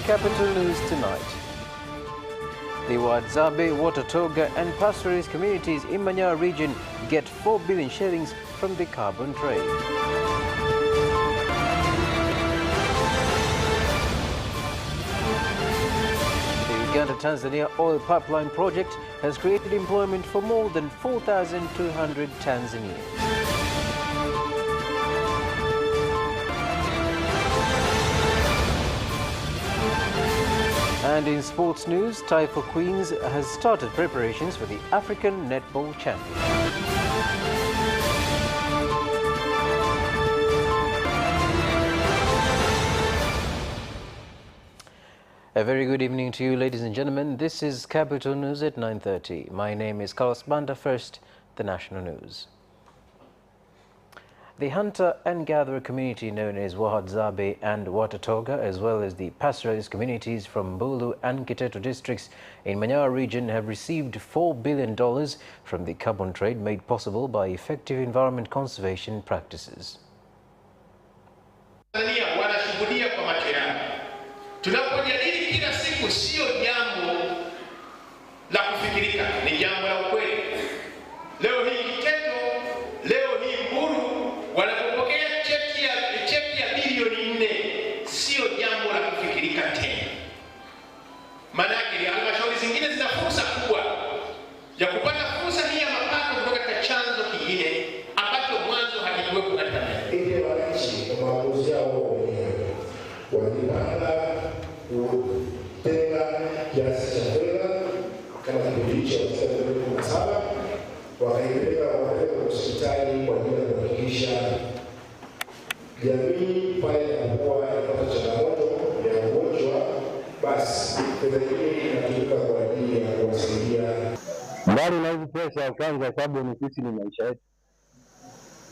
Capital News tonight. The Wadzabe, Watatoga and pastoralist communities in Manyara region get 4 billion shillings from the carbon trade. The Uganda-Tanzania oil pipeline project has created employment for more than 4,200 Tanzanians. And in sports news, Taifa Queens has started preparations for the African Netball Championship. A very good evening to you, ladies and gentlemen. This is Capital News at 9:30. My name is Carlos Banda. First, the national news. The hunter and gatherer community known as Wahadzabe and Watatoga, as well as the pastoralist communities from Mbulu and Kiteto districts in Manyara region, have received $4 billion from the carbon trade made possible by effective environment conservation practices. Wanashuhudia kwa macho yao. Tunapojadili kila siku sio jambo la kufikirika, ni jambo la ukweli. Leo hii Kiteto, leo hii Mbulu wanapopokea cheki ya bilioni 4, sio jambo la kufikirika tena. Manake halmashauri zingine zina fursa kubwa ya kupata fursa hii ya mapato kutoka katika chanzo kingine ambacho mwanzo hakikuwepo katika maeneo. Ile wananchi kwa maamuzi yao wenyewe walipanga kutenga kiasi cha fedha kama kipindi cha 2017 wakaipeleka hospitali kwa ajili ya kuhakikisha jamii pale inapokuwa inapata changamoto ya ugonjwa, basi fedha hii inatumika kwa ajili ya kuwasaidia. Mbali na hizi pesa kwanza, sababu ni sisi, ni maisha yetu,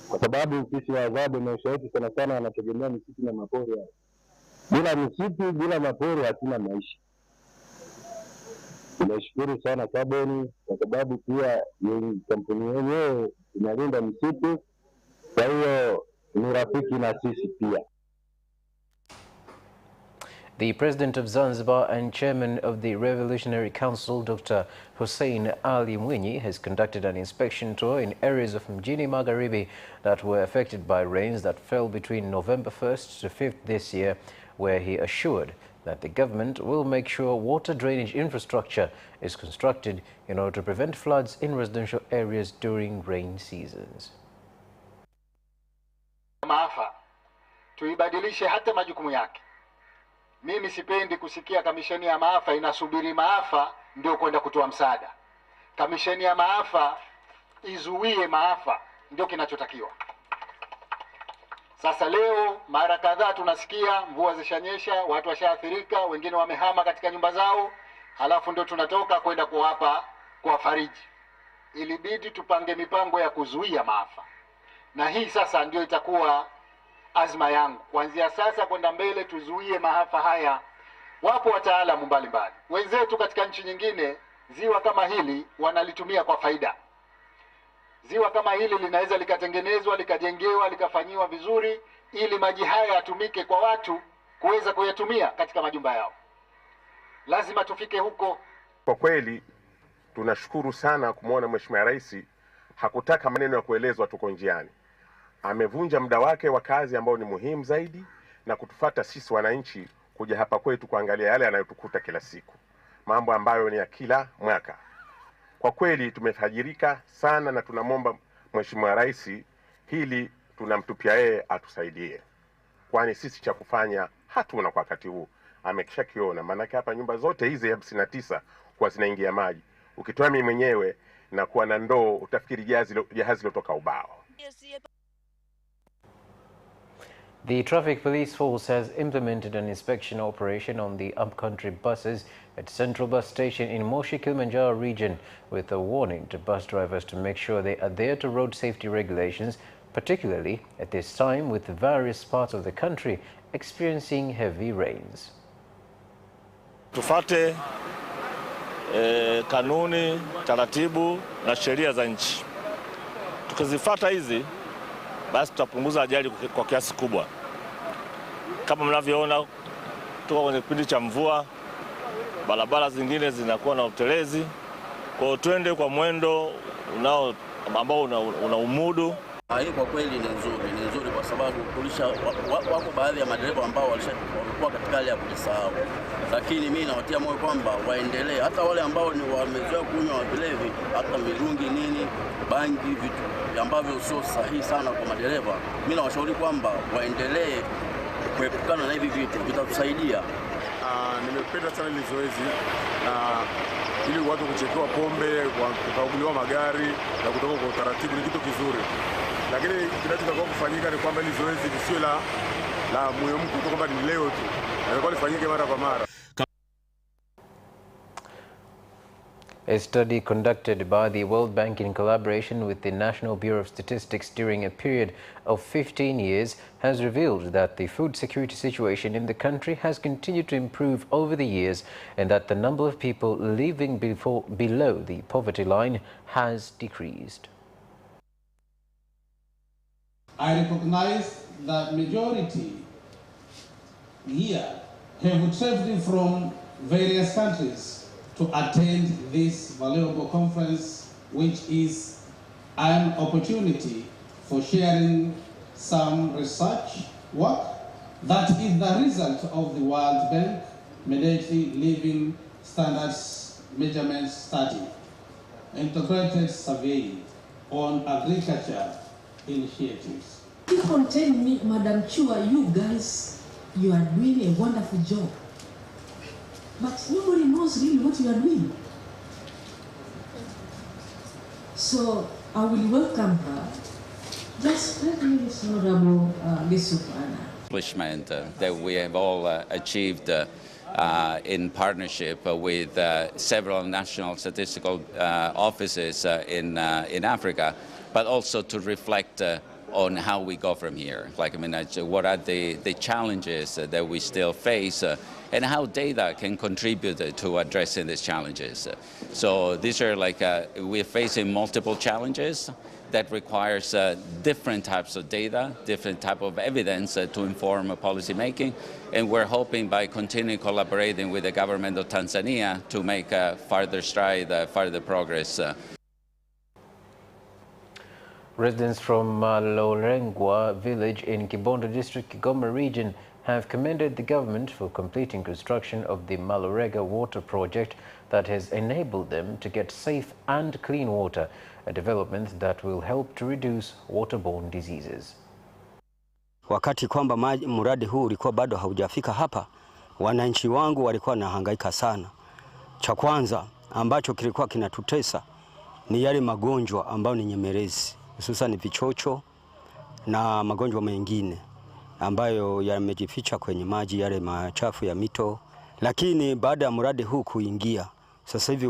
kwa sababu sisi Wahadzabe maisha yetu sana sana yanategemea misitu na mapori. Bila misitu, bila mapori hatuna maisha. Tunashukuru sana Kaboni kwa sababu pia kampuni yenyewe inalinda misitu, kwa hiyo ni rafiki na sisi pia. The President of Zanzibar and Chairman of the Revolutionary Council, Dr. Hussein Ali Mwinyi, has conducted an inspection tour in areas of Mjini Magharibi that were affected by rains that fell between November 1st to 5th this year, where he assured that the government will make sure water drainage infrastructure is constructed in order to prevent floods in residential areas during rain seasons. Maafa tuibadilishe hata majukumu yake. Mimi sipendi kusikia kamisheni ya maafa inasubiri maafa ndio kwenda kutoa msaada. Kamisheni ya maafa izuie maafa, ndio kinachotakiwa. Sasa leo mara kadhaa tunasikia mvua zishanyesha, watu washaathirika, wengine wamehama katika nyumba zao, halafu ndio tunatoka kwenda kuwafariji. Ilibidi tupange mipango ya kuzuia maafa. Na hii sasa ndio itakuwa azma yangu. Kuanzia sasa kwenda mbele tuzuie maafa haya. Wapo wataalamu mbalimbali. Wenzetu katika nchi nyingine, ziwa kama hili wanalitumia kwa faida. Ziwa kama hili linaweza likatengenezwa, likajengewa, likafanyiwa vizuri ili maji haya yatumike kwa watu kuweza kuyatumia katika majumba yao. Lazima tufike huko. Kwa kweli tunashukuru sana kumwona Mheshimiwa Rais hakutaka maneno ya kuelezwa tuko njiani. Amevunja muda wake wa kazi ambao ni muhimu zaidi na kutufata sisi wananchi kuja hapa kwetu kuangalia yale yanayotukuta kila siku. Mambo ambayo ni ya kila mwaka. Kwa kweli tumefajirika sana na tunamwomba Mheshimiwa Rais hili tunamtupia yeye atusaidie. Kwani sisi cha kufanya hatuna kwa wakati huu. Amekishakiona, maana hapa nyumba zote hizi 59 kwa zinaingia maji. Ukitoa mimi mwenyewe na kuwa na ndoo utafikiri jahazi lotoka ubao. The Traffic Police Force has implemented an inspection operation on the upcountry buses at Central Bus Station in Moshi, Kilimanjaro region, with a warning to bus drivers to make sure they adhere to road safety regulations, particularly at this time with various parts of the country experiencing heavy rains. Tufate kanuni, taratibu na sheria za nchi. Tukizifuata hizi, basi tutapunguza ajali kwa kiasi kubwa. Kama mnavyoona tuko kwenye kipindi cha mvua, barabara zingine zinakuwa na utelezi. Kwa hiyo twende kwa mwendo ambao una umudu. Hii kwa kweli ni nzuri kwa sababu wako baadhi ya madereva ambao walikuwa katika hali ya kujisahau. Lakini mimi nawatia moyo kwamba waendelee, hata wale ambao ni wamezoea kunywa vilevi, hata mirungi nini, bangi, vitu ambavyo sio sahihi sana kwa madereva. Mimi nawashauri kwamba waendelee kuepukana na hivi vitu, vitatusaidia. Nimependa sana hili zoezi na ili watu kuchekewa pombe, kukaguliwa magari na kutoka kwa utaratibu ni kitu kizuri. Lakini kinachotakiwa kufanyika ni kwamba hili zoezi lisiwe la muhimu tu kwamba ni leo tu. Inatakiwa lifanyike mara kwa mara. A study conducted by the World Bank in collaboration with the National Bureau of Statistics during a period of 15 years has revealed that the food security situation in the country has continued to improve over the years and that the number of people living below the poverty line has decreased. I recognize that majority here have traveled from various countries to attend this valuable conference, which is an opportunity for sharing some research work that is the result of the World Bank Mandatory Living Standards Measurement Study, integrated survey on agriculture initiatives. Keep on telling me, Madam Chua, you guys, you are doing a wonderful job. But nobody knows really what you are doing. So I will welcome her. Just let me listen, Honorable accomplishment that we have all achieved in partnership with several national statistical offices in Africa, but also to reflect on how we go from here. Like, I mean, what are the challenges that we still face and how data can contribute to addressing these challenges. So these are like, we're facing multiple challenges that requires different types of data, different type of evidence to inform policy making. And we're hoping by continuing collaborating with the government of Tanzania to make further stride, further progress. Residents from Malorengwa village in Kibondo district, Kigoma region have commended the government for completing construction of the Malorega water project that has enabled them to get safe and clean water, a development that will help to reduce waterborne diseases. Wakati kwamba mradi huu ulikuwa bado haujafika hapa, wananchi wangu walikuwa wanahangaika sana. Cha kwanza ambacho kilikuwa kinatutesa ni yale magonjwa ambayo ni nyemelezi, hususan vichocho na magonjwa mengine ambayo yamejificha kwenye maji yale machafu ya mito. Lakini baada ya mradi huu kuingia, sasa hivi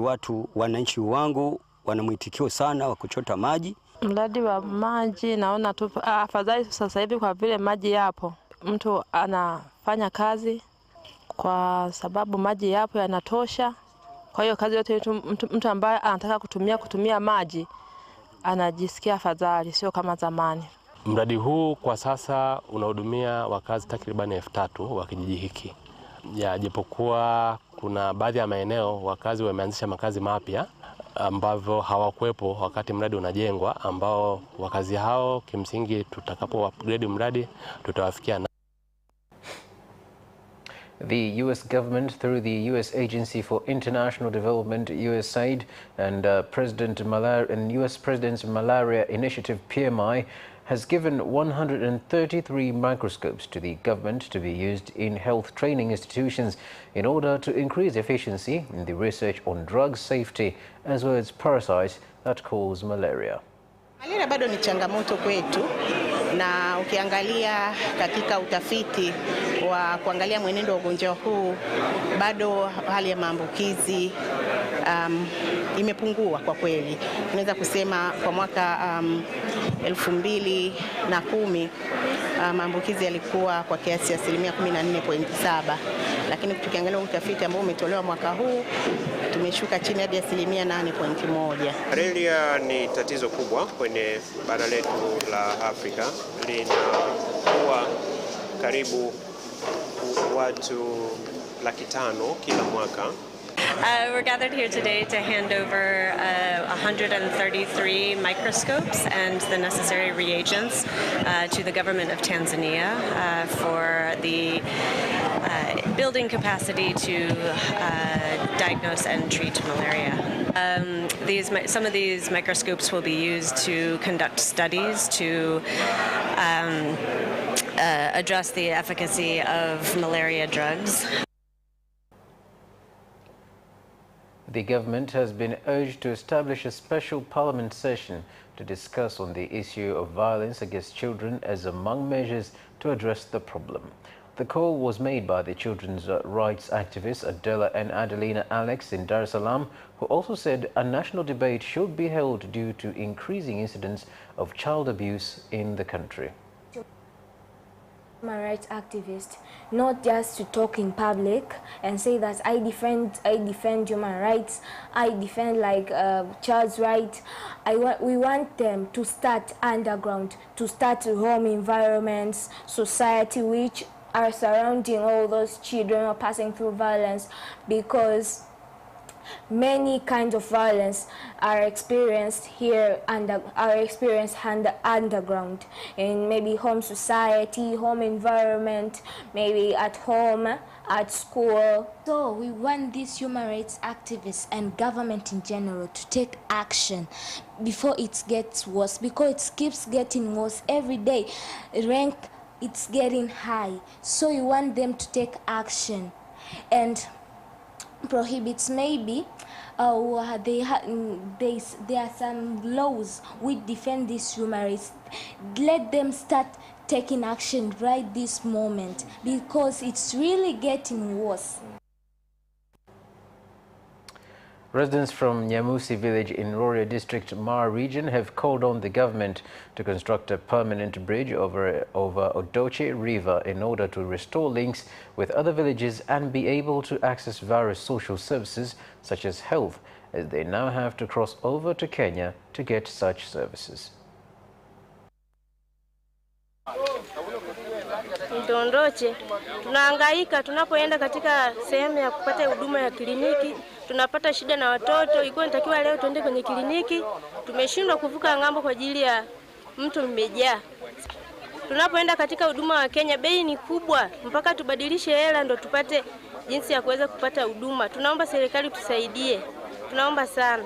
wananchi wangu wana mwitikio sana wa kuchota maji. Mradi wa maji naona tu afadhali sasa hivi kwa vile maji yapo. Mtu anafanya kazi kwa sababu maji yapo yanatosha. Kwa hiyo kazi yote mtu ambaye anataka kutumia maji anajisikia afadhali, sio kama zamani. Mradi huu kwa sasa unahudumia wakazi takriban 3000 wa kijiji hiki. Japokuwa kuna baadhi ya maeneo wakazi wameanzisha makazi mapya ambavyo hawakuwepo wakati mradi unajengwa, ambao wakazi hao kimsingi tutakapo upgrade mradi tutawafikia. The U.S. government, through the U.S. Agency for International Development, USAID, and U.S. President's Malaria Initiative, PMI, has given 133 microscopes to the government to be used in health training institutions in order to increase efficiency in the research on drug safety as well as parasites that cause malaria. Malaria bado ni changamoto kwetu, na ukiangalia katika utafiti wa kuangalia mwenendo wa ugonjwa huu, bado hali ya maambukizi imepungua kwa kweli. Tunaweza kusema kwa mwaka 2010 maambukizi yalikuwa kwa kiasi ya 14.7, lakini tukiangalia utafiti ambao umetolewa mwaka huu tumeshuka chini hadi 8.1. Malaria ni tatizo kubwa kwenye bara letu la Afrika, linakuwa karibu watu 500,000 kila mwaka. We're gathered here today to hand over 133 microscopes and the necessary reagents to the government of Tanzania for the building capacity to diagnose and treat malaria. Some of these microscopes will be used to conduct studies to address the efficacy of malaria drugs. The government has been urged to establish a special parliament session to discuss on the issue of violence against children as among measures to address the problem. The call was made by the children's rights activists Adela and Adelina Alex in Dar es Salaam, who also said a national debate should be held due to increasing incidents of child abuse in the country. Human rights activist, not just to talk in public and say that I defend human rights, I defend like child's rights. We want them to start underground, to start home environments, society which are surrounding all those children who are passing through violence, because many kinds of violence are experienced here and are experienced underground, in maybe home society, home environment, maybe at home, at school. So we want these human rights activists and government in general to take action before it gets worse, because it keeps getting worse every day. It's getting high. So we want them to take action and prohibits maybe there are some laws which defend these human rights. Let them start taking action right this moment, because it's really getting worse. Residents from Nyamusi village in Rorya district, Mara region, have called on the government to construct a permanent bridge over Odoche River in order to restore links with other villages and be able to access various social services such as health, as they now have to cross over to Kenya to get such services. Ndondoche tunahangaika tunapoenda katika sehemu ya kupata huduma ya kliniki, tunapata shida na watoto. Ilikuwa inatakiwa leo tuende kwenye kliniki, tumeshindwa kuvuka ngambo kwa ajili ya mtu mmejaa. Tunapoenda katika huduma wa Kenya bei ni kubwa, mpaka tubadilishe hela ndo tupate jinsi ya kuweza kupata huduma. Tunaomba serikali tusaidie, tunaomba sana.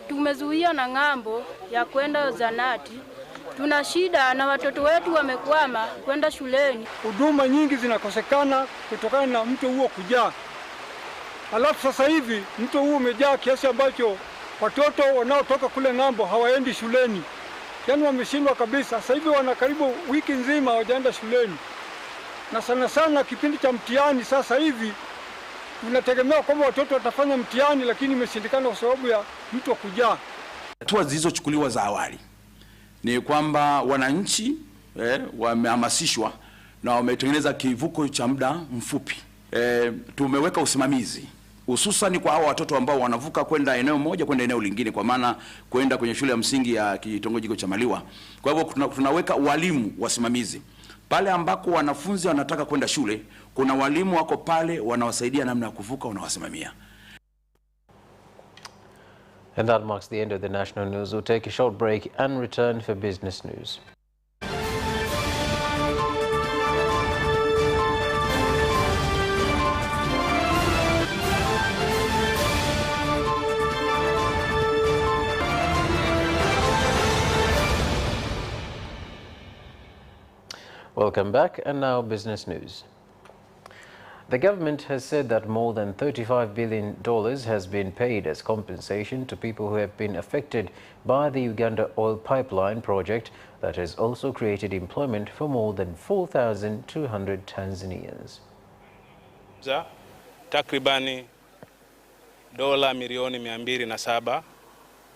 Tumezuia na ngambo ya kwenda zanati. Tuna shida na watoto wetu wamekwama kwenda shuleni. Huduma nyingi zinakosekana kutokana na mto huo kujaa. Alafu sasa hivi mto huo umejaa kiasi ambacho watoto wanaotoka kule ngambo hawaendi shuleni. Yaani wameshindwa kabisa. Sasa hivi wana karibu wiki nzima hawajaenda shuleni. Na sana sana kipindi cha mtihani sasa hivi tunategemea kwamba watoto watafanya mtihani, lakini imeshindikana kwa sababu ya mto kujaa. Hatua zilizochukuliwa za awali ni kwamba wananchi wamehamasishwa na wametengeneza kivuko cha muda mfupi. Tumeweka usimamizi hususan kwa hao watoto ambao wanavuka kwenda eneo moja kwenda eneo lingine, kwa maana kwenda kwenye shule ya msingi ya kitongoji cha Maliwa. Kwa hivyo tunaweka walimu wasimamizi pale ambako wanafunzi wanataka kwenda shule. Kuna walimu wako pale wanawasaidia namna ya kuvuka, wanawasimamia. And that marks the end of the national news. We'll take a short break and return for business news. Welcome back, and now business news. The government has said that more than $35 billion has been paid as compensation to people who have been affected by the Uganda oil pipeline project that has also created employment for more than 4,200 Tanzanians. Takribani dola milioni 207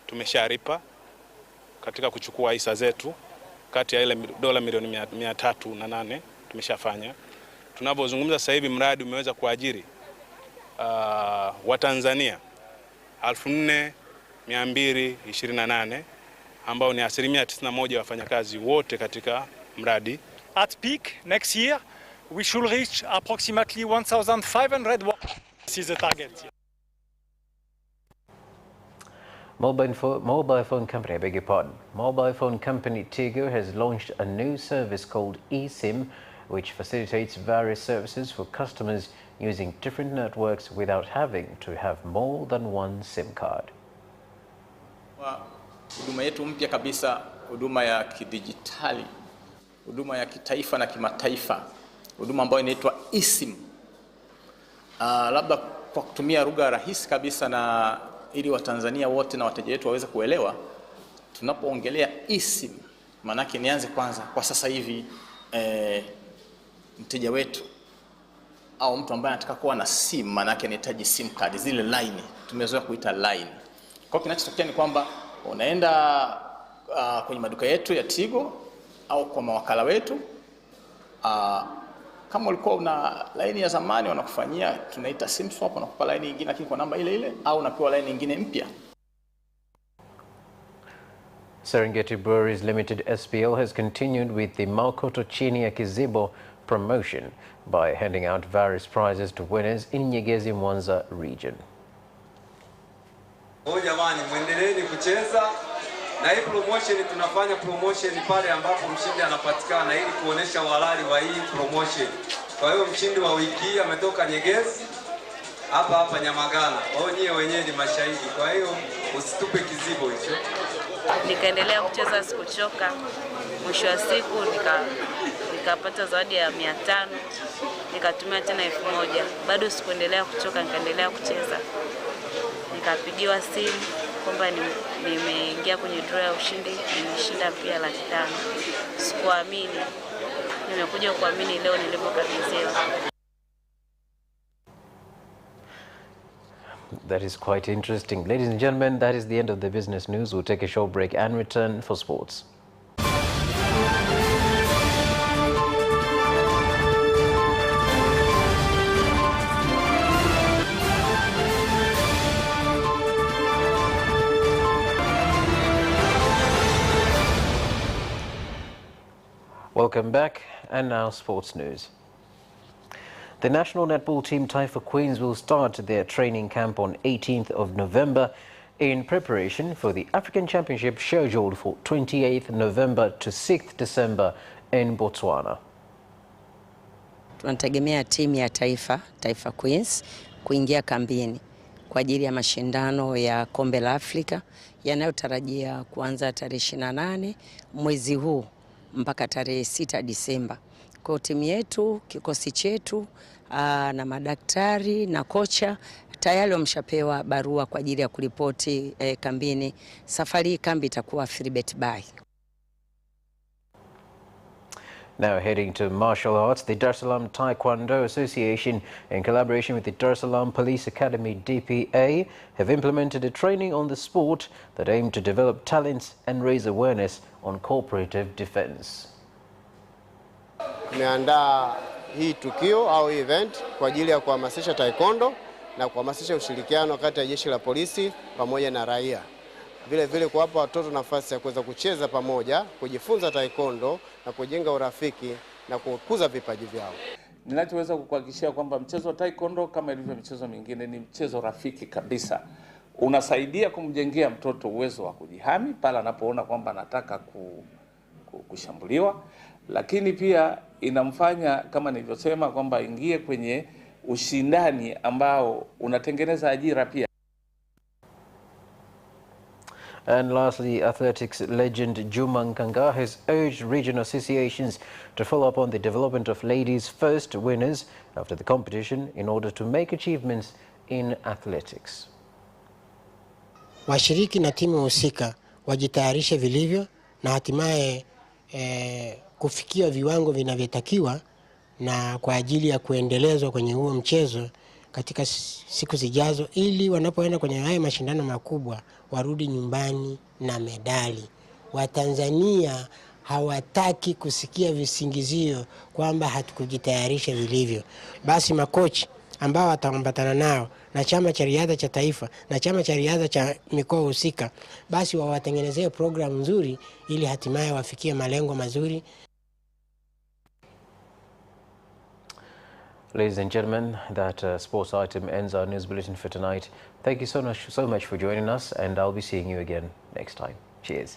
tumesharipa katika kuchukua hisa zetu, kati ya ile dola milioni 308 tumeshafanya. Tunapozungumza sasa hivi mradi umeweza kuajiri Watanzania 4228 ambao ni 91% ya wafanyakazi wote katika mradi. At peak next year we should reach approximately 1,500. This is the target. Mobile phone company, Mobile phone company Tigo has launched a new service called eSIM, which facilitates various services for customers using different networks without having to have more than one SIM card. Huduma yetu mpya kabisa, huduma ya kidijitali, huduma ya kitaifa na kimataifa, huduma ambayo inaitwa eSIM. Labda kwa kutumia lugha rahisi kabisa na ili Watanzania wote na wateja wetu waweze kuelewa, tunapoongelea eSIM, maana yake nianze kwanza kwa sasa hivi mteja wetu au mtu ambaye anataka kuwa na SIM, maana yake anahitaji SIM card, zile line tumezoea kuita line. Kwa kinachotokea ni kwamba unaenda kwenye maduka yetu ya Tigo au kwa mawakala wetu, kama ulikuwa una line ya zamani wanakufanyia tunaita SIM swap, wanakupa line nyingine lakini kwa namba ile ile, au unapewa line nyingine mpya. Serengeti Breweries Limited SPL has continued with the Maokoto Chini ya Kizibo promotion by handing out various prizes to winners in Nyegezi Mwanza region. Jamani, muendeleeni kucheza na hii promotion. Tunafanya promotion pale ambapo mshindi anapatikana ili kuonesha uhalali wa hii promotion. Kwa hiyo mshindi wa wiki hii ametoka Nyegezi hapa Nyamagana. Wao nyewe wenyewe ni mashahidi. Kwa hiyo usitupe kizibo hicho. Nikaendelea kucheza, sikuchoka. Mwisho wa siku nikapata zawadi ya 500, nikatumia tena 1000. Bado sikuendelea kuchoka, nikaendelea kucheza. Nikapigiwa simu kwamba nimeingia kwenye draw ya ushindi, nimeshinda pia 500. Sikuamini. Nimekuja kuamini leo nilipokabidhiwa. That is quite interesting. Ladies and gentlemen, that is the end of the business news. We'll take a short break and return for sports. Welcome back, and now sports news. The national netball team Taifa Queens will start their training camp on 18th of November in preparation for the African Championship scheduled for 28th November to 6th December in Botswana. Tunategemea timu ya Taifa Queens kuingia kambini kwa ajili ya mashindano ya Kombe la Afrika yanayotarajia kuanza tarehe 28 mwezi huu mpaka tarehe 6 Disemba. Kwa timu yetu, kikosi chetu na madaktari na kocha tayari wameshapewa barua kwa ajili ya kuripoti kambini. Safari hii kambi itakuwa Freebet Bay. Now heading to martial arts, the Dar es Salaam Taekwondo Association, in collaboration with the Dar es Salaam Police Academy DPA, have implemented a training on the sport that aim to develop talents and raise awareness on cooperative defense. Tumeandaa hii tukio au event kwa ajili ya kuhamasisha taekwondo na kuhamasisha ushirikiano kati ya jeshi la polisi pamoja na raia. Vile vile kuwapa watoto nafasi ya kuweza kucheza pamoja, kujifunza taekwondo na kujenga urafiki na kukuza vipaji vyao. Ninachoweza kukuhakikishia kwamba mchezo wa taekwondo kama ilivyo michezo mingine ni mchezo rafiki kabisa. Unasaidia kumjengea mtoto uwezo wa kujihami pale anapoona kwamba anataka kushambuliwa, lakini pia inamfanya kama nilivyosema kwamba ingie kwenye ushindani ambao unatengeneza ajira pia. And lastly, athletics legend Juma Nkanga has urged regional associations to follow up on the development of ladies' first winners after the competition in order to make achievements in athletics. Washiriki na timu husika wajitayarishe vilivyo na hatimaye kufikia viwango vinavyotakiwa na kwa ajili ya kuendelezwa kwenye huo mchezo katika siku zijazo, ili wanapoenda kwenye haya mashindano makubwa warudi nyumbani na medali. Watanzania hawataki kusikia visingizio kwamba hatukujitayarisha vilivyo. Basi makochi ambao wataambatana nao na chama cha riadha cha taifa na chama cha riadha cha mikoa husika, basi wawatengenezee program nzuri ili hatimaye wafikie malengo mazuri. Ladies and gentlemen, that sports item ends our news bulletin for tonight. Thank you so much for joining us, and I'll be seeing you again next time. Cheers.